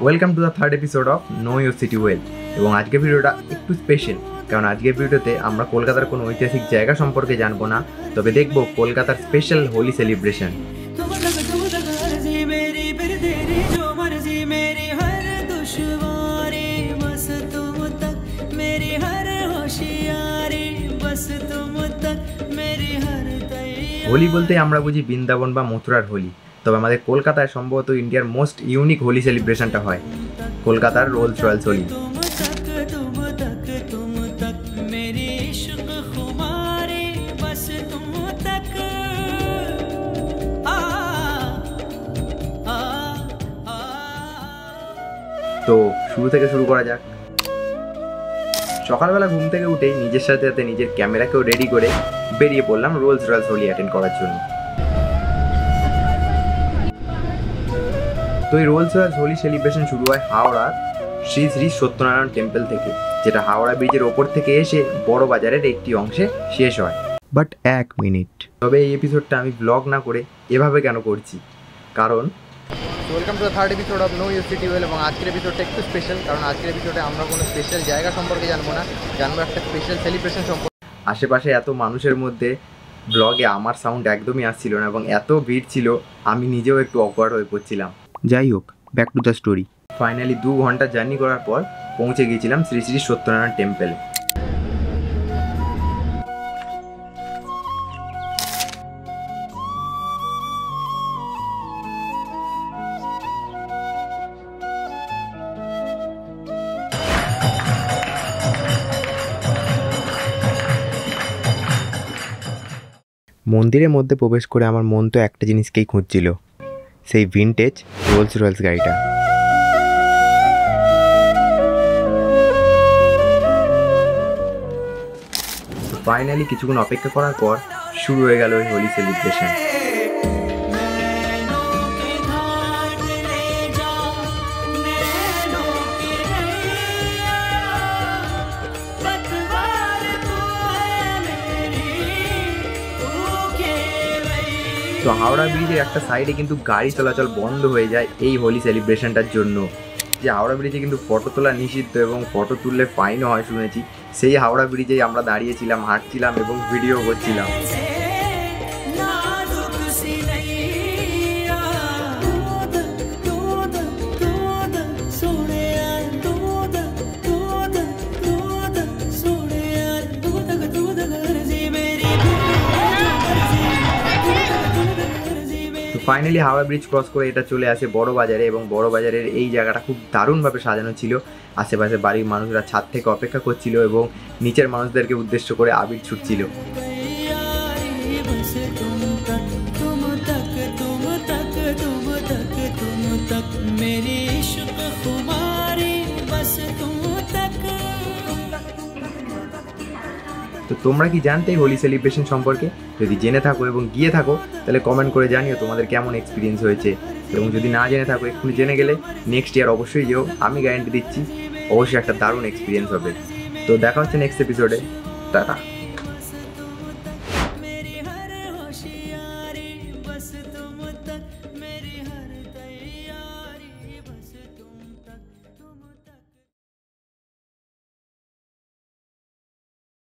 Welcome to the third episode of no your city well. এবং আজকের ভিডিওটা একটু স্পেশাল, কারণ আজকের ভিডিওতে আমরা কলকাতার কোনো ঐতিহাসিক জায়গা সম্পর্কে জানবো না, তবে দেখব কলকাতার স্পেশাল হোলি সেলিব্রেশন। হোলি বলতে আমরা বুঝি বৃন্দাবন বা মথুরার হোলি, তবে আমাদের কলকাতায় সম্ভবত ইন্ডিয়ার মোস্ট ইউনিক হোলি সেলিব্রেশনটা হয় কলকাতার রোলস রয়েলস হোলি। তো শুরু থেকে শুরু করা যাক। সকালবেলা ঘুম থেকে উঠেই নিজের সাথে সাথে নিজের ক্যামেরাকেও রেডি করে বেরিয়ে পড়লাম রোলস রয়েলস হোলি অ্যাটেন্ড করার জন্য। তো এই রোলস রয়েলস হোলি সেলিব্রেশন শুরু হয় হাওড়ার শ্রী শ্রী সত্যনারায়ণ টেম্পল থেকে, যেটা হাওড়া ব্রিজের ওপর থেকে এসে বড় বাজারের একটি অংশে শেষ হয়। বাট এক মিনিট, তবে এই এপিসোডটা আমি ব্লগ না করে এভাবে কেন করছি, কারণ welcome to the third episode of no your city well. এবং আজকের এপিসোডটা একটু স্পেশাল, কারণ আজকের এপিসোডে আমরা কোনো স্পেশাল জায়গা সম্পর্কে জানবো না, জানবো একটা স্পেশাল সেলিব্রেশন সম্পর্কে। আশেপাশে এত মানুষের মধ্যে ব্লগে আমার সাউন্ড একদমই আসছিল না, এবং এত ভিড় ছিল আমি নিজেও একটু অকওয়ার্ড হয়ে পড়ছিলাম। যাই হোক, back to the story. Finally 2 ঘন্টা জার্নি করার পর পৌঁছে গিয়েছিলাম শ্রী শ্রী সত্যনারায়ণ টেম্পলে। মন্দিরের মধ্যে প্রবেশ করে আমার মন তো একটা জিনিসকেই খুঁজছিল, সেই ভিনটেজ রোলস রয়েলস গাড়িটা। ফাইনালি কিছুক্ষণ অপেক্ষা করার পর শুরু হয়ে গেল ওই হোলি সেলিব্রেশন। তো হাওড়া ব্রিজের একটা সাইডে কিন্তু গাড়ি চলাচল বন্ধ হয়ে যায় এই হোলি সেলিব্রেশনটার জন্য। যে হাওড়া ব্রিজে কিন্তু ফটো তোলা নিষিদ্ধ এবং ফটো তুললে ফাইনও হয় শুনেছি, সেই হাওড়া ব্রিজেই আমরা দাঁড়িয়েছিলাম, হাঁটছিলাম এবং ভিডিও করছিলাম। ফাইনালি হাওড়া ব্রিজ ক্রস করে এটা চলে আসে বড় বাজারে, এবং বড় বাজারের এই জায়গাটা খুব দারুণভাবে সাজানো ছিল। আশেপাশে বাড়ির মানুষরা ছাদ থেকে অপেক্ষা করছিল এবং নিচের মানুষদেরকে উদ্দেশ্য করে আবির ছুটছিল। তো তোমরা কি জানতে হোলি সেলিব্রেশন সম্পর্কে? যদি জেনে থাকো এবং গিয়ে থাকো তাহলে কমেন্ট করে জানিও তোমাদের কেমন এক্সপিরিয়েন্স হয়েছে, এবং যদি না জেনে থাকো এক্ষুনি জেনে গেলে নেক্সট ইয়ার অবশ্যই যেও, আমি গ্যারান্টি দিচ্ছি অবশ্যই একটা দারুণ এক্সপিরিয়েন্স হবে। তো দেখা হচ্ছে নেক্সট এপিসোডে, টাটা।